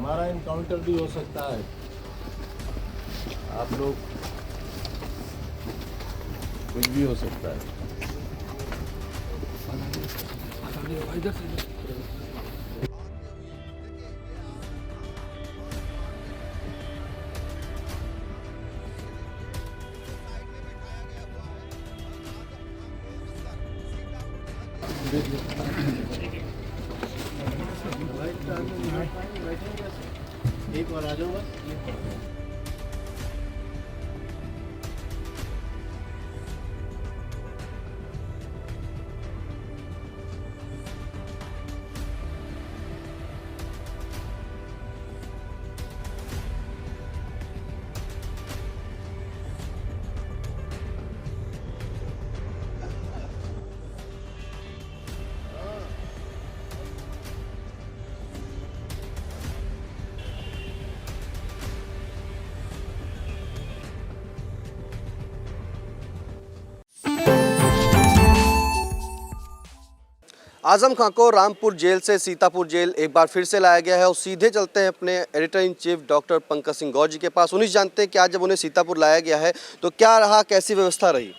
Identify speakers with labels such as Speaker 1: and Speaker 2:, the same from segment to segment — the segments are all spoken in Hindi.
Speaker 1: हमारा इनकाउंटर भी हो सकता है। आप लोग कुछ भी हो सकता है। एक बार आ जाओ बस।
Speaker 2: आजम खां को रामपुर जेल से सीतापुर जेल एक बार फिर से लाया गया है और सीधे चलते हैं अपने editor in chief doctor Pankaj Singh Gaur ji के पास। उन्हीं जानते हैं कि आज जब उन्हें सीतापुर लाया गया है तो क्या रहा, कैसी व्यवस्था रही।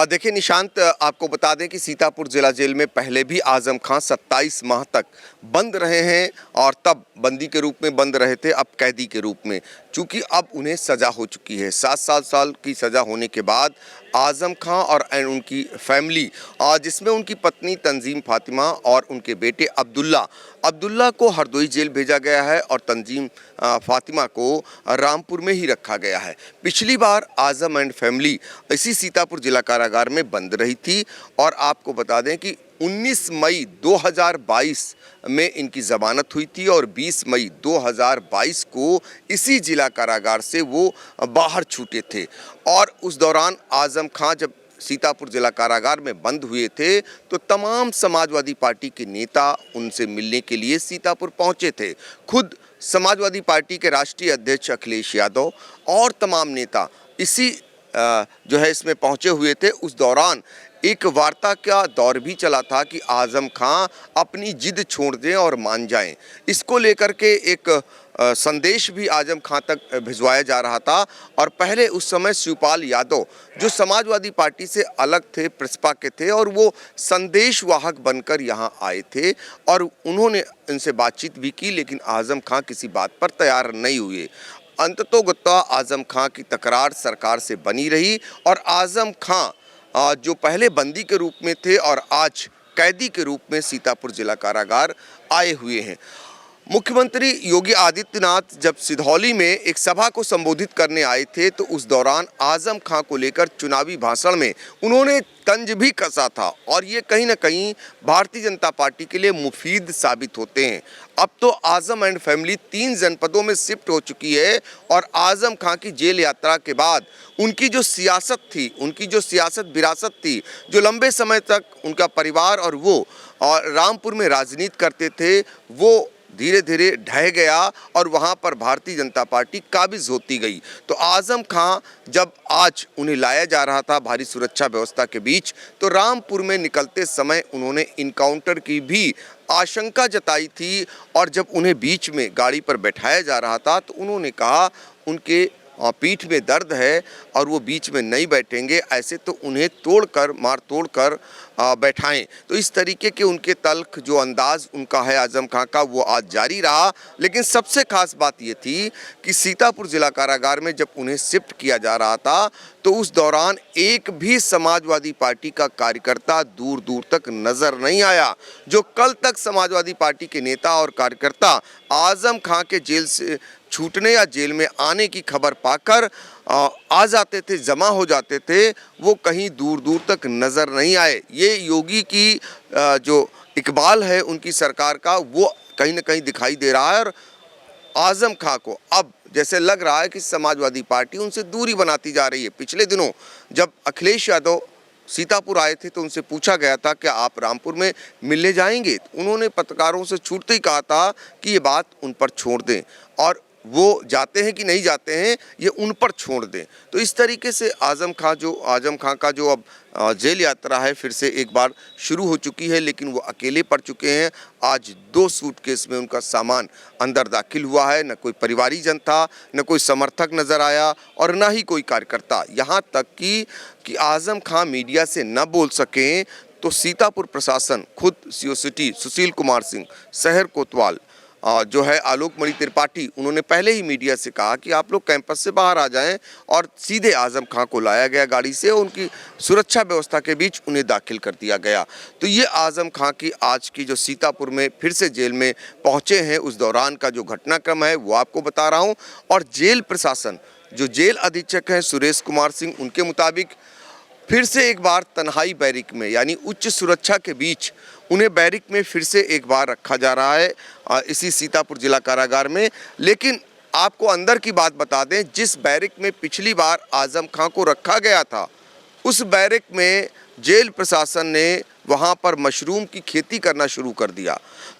Speaker 3: देखिए निशांत, आपको बता दें कि सीतापुर जिला जेल में पहले भी आजम खां 27 माह तक बंद रहे हैं और तब बंदी के रूप में बंद रहे थे, अब कैदी के रूप में। चूंकि अब उन्हें सज़ा हो चुकी है, 7 साल की सज़ा होने के बाद आजम खां और उनकी फैमिली, जिसमें उनकी पत्नी तंजीम फातिमा और उनके बेटे अब्दुल्ला को हरदोई जेल भेजा गया है और तंजीम फातिमा को रामपुर में ही रखा गया है। पिछली बार आजम एंड फैमिली इसी सीतापुर जिला कारागार में बंद रही थी और आपको बता दें कि 19 मई 2022 में इनकी ज़मानत हुई थी और 20 मई 2022 को इसी जिला कारागार से वो बाहर छूटे थे। और उस दौरान आजम खां जब सीतापुर जिला कारागार में बंद हुए थे तो तमाम समाजवादी पार्टी के नेता उनसे मिलने के लिए सीतापुर पहुंचे थे। खुद समाजवादी पार्टी के राष्ट्रीय अध्यक्ष अखिलेश यादव और तमाम नेता इसी इसमें पहुंचे हुए थे। उस दौरान एक वार्ता का दौर भी चला था कि आजम खां अपनी जिद छोड़ दें और मान जाएं। इसको लेकर के एक संदेश भी आजम खां तक भिजवाया जा रहा था और पहले उस समय शिवपाल यादव जो समाजवादी पार्टी से अलग थे, प्रसपा के थे, और वो संदेश वाहक बनकर यहाँ आए थे और उन्होंने इनसे बातचीत भी की, लेकिन आजम खां किसी बात पर तैयार नहीं हुए। अंततोगत्वा आजम खां की तकरार सरकार से बनी रही और आजम खां जो पहले बंदी के रूप में थे और आज कैदी के रूप में सीतापुर जिला कारागार आए हुए हैं। मुख्यमंत्री योगी आदित्यनाथ जब सिधौली में एक सभा को संबोधित करने आए थे तो उस दौरान आजम खां को लेकर चुनावी भाषण में उन्होंने तंज भी कसा था और ये कहीं ना कहीं भारतीय जनता पार्टी के लिए मुफीद साबित होते हैं। अब तो आजम एंड फैमिली 3 जनपदों में शिफ्ट हो चुकी है और आजम खां की जेल यात्रा के बाद उनकी जो सियासत थी, उनकी जो सियासत विरासत थी, जो लंबे समय तक उनका परिवार और वो रामपुर में राजनीति करते थे, वो धीरे धीरे ढह गया और वहाँ पर भारतीय जनता पार्टी काबिज होती गई। तो आजम खां जब आज उन्हें लाया जा रहा था भारी सुरक्षा व्यवस्था के बीच, तो रामपुर में निकलते समय उन्होंने इनकाउंटर की भी आशंका जताई थी और जब उन्हें बीच में गाड़ी पर बैठाया जा रहा था तो उन्होंने कहा उनके पीठ में दर्द है और वो बीच में नहीं बैठेंगे, ऐसे तो उन्हें मार तोड़ कर बैठाएं। तो इस तरीके के उनके तल्ख, जो अंदाज़ उनका है आजम खां का, वो आज जारी रहा। लेकिन सबसे खास बात ये थी कि सीतापुर जिला कारागार में जब उन्हें शिफ्ट किया जा रहा था तो उस दौरान एक भी समाजवादी पार्टी का कार्यकर्ता दूर दूर तक नज़र नहीं आया। जो कल तक समाजवादी पार्टी के नेता और कार्यकर्ता आजम खां के जेल से छूटने या जेल में आने की खबर पाकर आ जाते थे, जमा हो जाते थे, वो कहीं दूर दूर तक नज़र नहीं आए। ये योगी की जो इकबाल है उनकी सरकार का, वो कहीं ना कहीं दिखाई दे रहा है और आजम खां को अब जैसे लग रहा है कि समाजवादी पार्टी उनसे दूरी बनाती जा रही है। पिछले दिनों जब अखिलेश यादव सीतापुर आए थे तो उनसे पूछा गया था कि आप रामपुर में मिलने जाएंगे, तो उन्होंने पत्रकारों से छूटते ही कहा था कि ये बात उन पर छोड़ दें और वो जाते हैं कि नहीं जाते हैं ये उन पर छोड़ दें। तो इस तरीके से आज़म खां का जो अब जेल यात्रा है फिर से एक बार शुरू हो चुकी है, लेकिन वो अकेले पड़ चुके हैं। आज 2 सूटकेस में उनका सामान अंदर दाखिल हुआ है। न कोई परिवारीजन था, न कोई समर्थक नज़र आया और न ही कोई कार्यकर्ता। यहाँ तक कि आज़म खां मीडिया से न बोल सकें तो सीतापुर प्रशासन खुद सीओ सिटी सुशील कुमार सिंह, शहर कोतवाल जो है आलोक मणि त्रिपाठी, उन्होंने पहले ही मीडिया से कहा कि आप लोग कैंपस से बाहर आ जाएं और सीधे आज़म खां को लाया गया गाड़ी से, उनकी सुरक्षा व्यवस्था के बीच उन्हें दाखिल कर दिया गया। तो ये आज़म खां की आज की जो सीतापुर में फिर से जेल में पहुंचे हैं उस दौरान का जो घटनाक्रम है वो आपको बता रहा हूँ। और जेल प्रशासन, जो जेल अधीक्षक हैं सुरेश कुमार सिंह, उनके मुताबिक फिर से एक बार तन्हाई बैरिक में यानी उच्च सुरक्षा के बीच उन्हें बैरिक में फिर से एक बार रखा जा रहा है इसी सीतापुर जिला कारागार में। लेकिन आपको अंदर की बात बता दें, जिस बैरिक में पिछली बार आज़म खां को रखा गया था उस बैरिक में जेल प्रशासन ने वहां पर मशरूम की खेती करना शुरू कर दिया।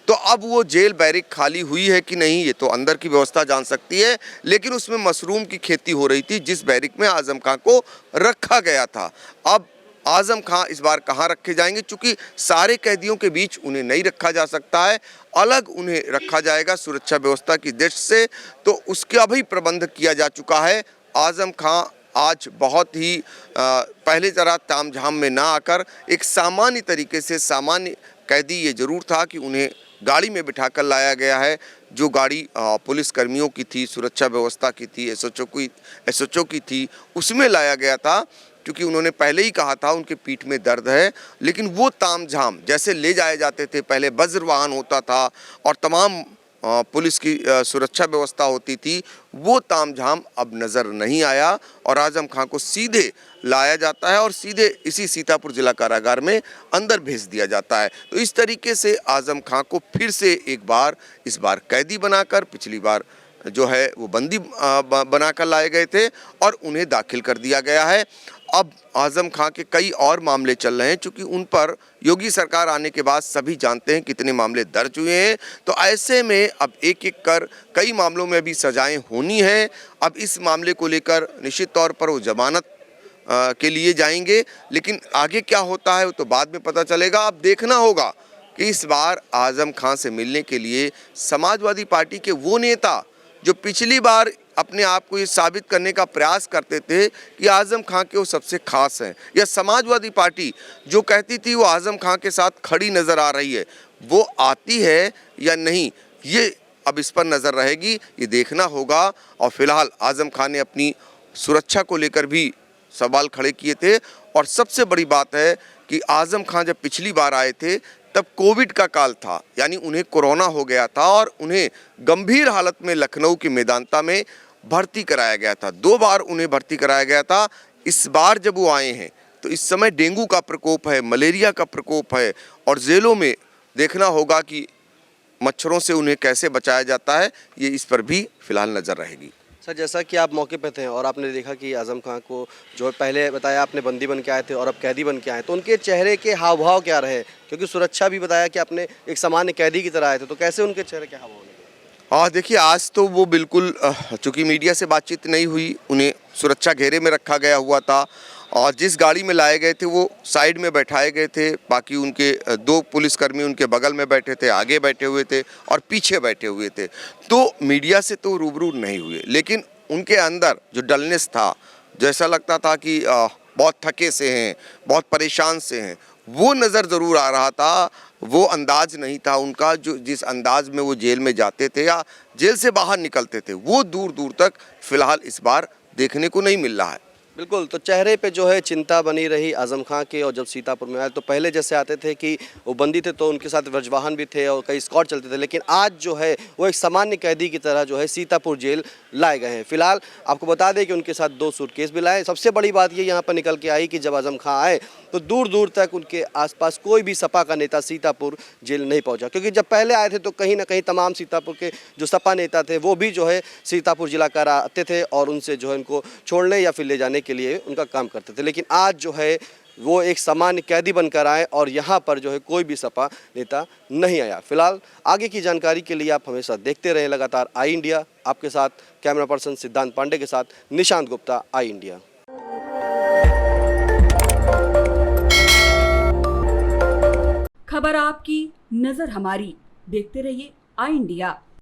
Speaker 3: तो अब वो जेल बैरिक खाली हुई है कि नहीं ये तो अंदर की व्यवस्था जान सकती है, लेकिन उसमें मशरूम की खेती हो रही थी जिस बैरिक में आज़म खां को रखा गया था। अब आज़म खां इस बार कहाँ रखे जाएंगे, चूँकि सारे कैदियों के बीच उन्हें नहीं रखा जा सकता है, अलग उन्हें रखा जाएगा सुरक्षा व्यवस्था की दृष्टि से। तो उसका भी प्रबंध किया जा चुका है। आज़म खां आज बहुत ही पहले जरा तामझाम में ना आकर एक सामान्य तरीके से, सामान्य कैदी ये जरूर था कि उन्हें गाड़ी में बिठाकर लाया गया है। जो गाड़ी पुलिस कर्मियों की थी, सुरक्षा व्यवस्था की थी, एसएचओ की थी, उसमें लाया गया था, क्योंकि उन्होंने पहले ही कहा था उनके पीठ में दर्द है। लेकिन वो तामझाम जैसे ले जाए जाते थे, पहले वज्र वाहन होता था और तमाम पुलिस की सुरक्षा व्यवस्था होती थी, वो तामझाम अब नज़र नहीं आया और आज़म खां को सीधे लाया जाता है और सीधे इसी सीतापुर जिला कारागार में अंदर भेज दिया जाता है। तो इस तरीके से आज़म खां को फिर से एक बार, इस बार कैदी बनाकर, पिछली बार जो है वो बंदी बनाकर लाए गए थे और उन्हें दाखिल कर दिया गया है। अब आज़म खां के कई और मामले चल रहे हैं, क्योंकि उन पर योगी सरकार आने के बाद सभी जानते हैं कितने मामले दर्ज हुए हैं। तो ऐसे में अब एक एक कर कई मामलों में भी सजाएं होनी हैं। अब इस मामले को लेकर निश्चित तौर पर वो जमानत के लिए जाएंगे, लेकिन आगे क्या होता है वो तो बाद में पता चलेगा। अब देखना होगा कि इस बार आज़म खां से मिलने के लिए समाजवादी पार्टी के वो नेता जो पिछली बार अपने आप को ये साबित करने का प्रयास करते थे कि आज़म खां के वो सबसे खास हैं, या समाजवादी पार्टी जो कहती थी वो आज़म खां के साथ खड़ी नज़र आ रही है, वो आती है या नहीं, ये अब इस पर नज़र रहेगी, ये देखना होगा। और फिलहाल आज़म खां ने अपनी सुरक्षा को लेकर भी सवाल खड़े किए थे। और सबसे बड़ी बात है कि आज़म खां जब पिछली बार आए थे तब कोविड का काल था, यानी उन्हें कोरोना हो गया था और उन्हें गंभीर हालत में लखनऊ के मेदांता में भर्ती कराया गया था। 2 बार उन्हें भर्ती कराया गया था। इस बार जब वो आए हैं तो इस समय डेंगू का प्रकोप है, मलेरिया का प्रकोप है और जेलों में देखना होगा कि मच्छरों से उन्हें कैसे बचाया जाता है, ये इस पर भी फिलहाल नज़र रहेगी।
Speaker 2: सर, जैसा कि आप मौके पे थे और आपने देखा कि आज़म खां को जो पहले बताया आपने बंदी बन के आए थे और अब कैदी बन के आए, तो उनके चेहरे के हाव भाव क्या रहे, क्योंकि सुरक्षा भी बताया कि आपने एक सामान्य कैदी की तरह आए थे, तो कैसे उनके चेहरे के हाव भाव लगे?
Speaker 3: देखिए, आज तो वो बिल्कुल, चूँकि मीडिया से बातचीत नहीं हुई, उन्हें सुरक्षा घेरे में रखा गया हुआ था और जिस गाड़ी में लाए गए थे वो साइड में बैठाए गए थे। बाकी उनके 2 पुलिसकर्मी उनके बगल में बैठे थे, आगे बैठे हुए थे और पीछे बैठे हुए थे। तो मीडिया से तो रूबरू नहीं हुए, लेकिन उनके अंदर जो डलनेस था, जैसा लगता था कि बहुत थके से हैं, बहुत परेशान से हैं, वो नज़र ज़रूर आ रहा था। वो अंदाज नहीं था उनका जो जिस अंदाज में वो जेल में जाते थे या जेल से बाहर निकलते थे, वो दूर दूर तक फिलहाल इस बार देखने को नहीं मिल रहा है।
Speaker 2: बिल्कुल, तो चेहरे पे जो है चिंता बनी रही आज़म खां के। और जब सीतापुर में आए तो पहले जैसे आते थे कि वो बंदी थे तो उनके साथ व्रजवाहन भी थे और कई स्क्वाड चलते थे, लेकिन आज जो है वो एक सामान्य कैदी की तरह जो है सीतापुर जेल लाए गए हैं। फिलहाल आपको बता दें कि उनके साथ 2 सूटकेस भी लाए। सबसे बड़ी बात ये यहाँ पर निकल के आई कि जब आज़म खां आए तो दूर दूर तक उनके आसपास कोई भी सपा का नेता सीतापुर जेल नहीं पहुंचा, क्योंकि जब पहले आए थे तो कहीं ना कहीं तमाम सीतापुर के जो सपा नेता थे वो भी जो है सीतापुर जिला कारा आते थे और उनसे जो है उनको छोड़ने या फिर ले जाने के लिए उनका काम करते थे। लेकिन आज जो है वो एक सामान्य कैदी बनकर आए और यहाँ पर जो है कोई भी सपा नेता नहीं आया। फिलहाल आगे की जानकारी के लिए आप हमेशा देखते रहें लगातार आई इंडिया। आपके साथ कैमरा पर्सन सिद्धांत पांडे के साथ निशांत गुप्ता, आई इंडिया।
Speaker 4: खबर आपकी, नजर हमारी। देखते रहिए आई इंडिया।